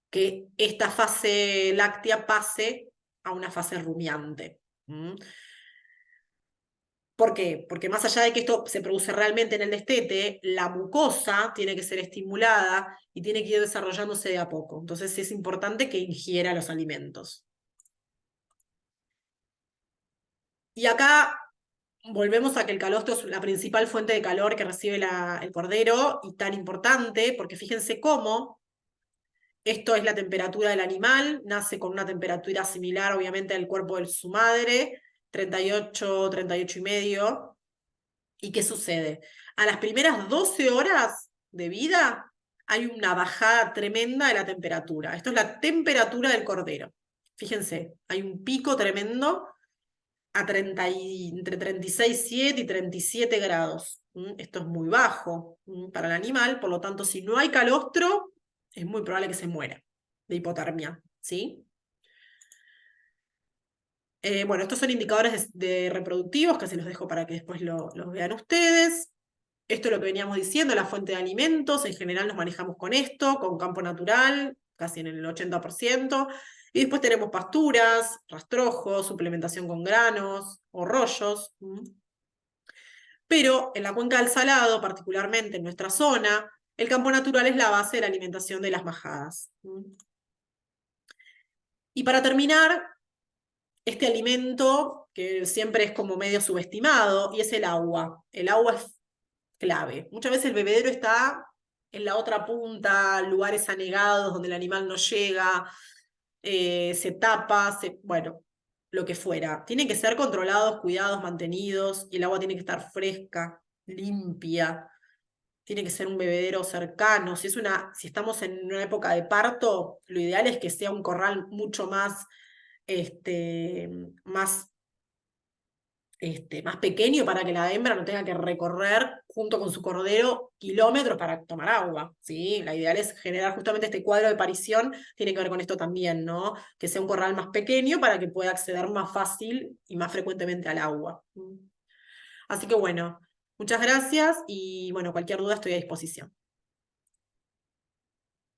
que esta fase láctea pase a una fase rumiante. ¿Por qué? Porque más allá de que esto se produce realmente en el destete, la mucosa tiene que ser estimulada y tiene que ir desarrollándose de a poco. Entonces es importante que ingiera los alimentos. Y acá volvemos a que el calostro es la principal fuente de calor que recibe el cordero y tan importante, porque fíjense cómo esto es la temperatura del animal, nace con una temperatura similar obviamente al cuerpo de su madre, 38, 38 y medio. ¿Y qué sucede? A las primeras 12 horas de vida hay una bajada tremenda de la temperatura. Esto es la temperatura del cordero. Fíjense, hay un pico tremendo a entre 36,7 y 37 grados. Esto es muy bajo para el animal, por lo tanto, si no hay calostro, es muy probable que se muera de hipotermia, ¿sí? Bueno, estos son indicadores de reproductivos que se los dejo para que después los vean ustedes. Esto es lo que veníamos diciendo, la fuente de alimentos, en general nos manejamos con esto, con campo natural, casi en el 80%, y después tenemos pasturas, rastrojos, suplementación con granos o rollos. Pero en la cuenca del Salado, particularmente en nuestra zona, el campo natural es la base de la alimentación de las majadas. Y para terminar, este alimento que siempre es como medio subestimado, y es el agua. El agua es clave. Muchas veces el bebedero está en la otra punta, lugares anegados donde el animal no llega, se tapa, bueno, lo que fuera. Tienen que ser controlados, cuidados, mantenidos, y el agua tiene que estar fresca, limpia. Tiene que ser un bebedero cercano. Si estamos en una época de parto, lo ideal es que sea un corral mucho más, este, más más pequeño para que la hembra no tenga que recorrer junto con su cordero kilómetros para tomar agua, ¿sí? La ideal es generar justamente este cuadro de parición, tiene que ver con esto también, ¿no? Que sea un corral más pequeño para que pueda acceder más fácil y más frecuentemente al agua. Así que bueno, muchas gracias y bueno, cualquier duda estoy a disposición.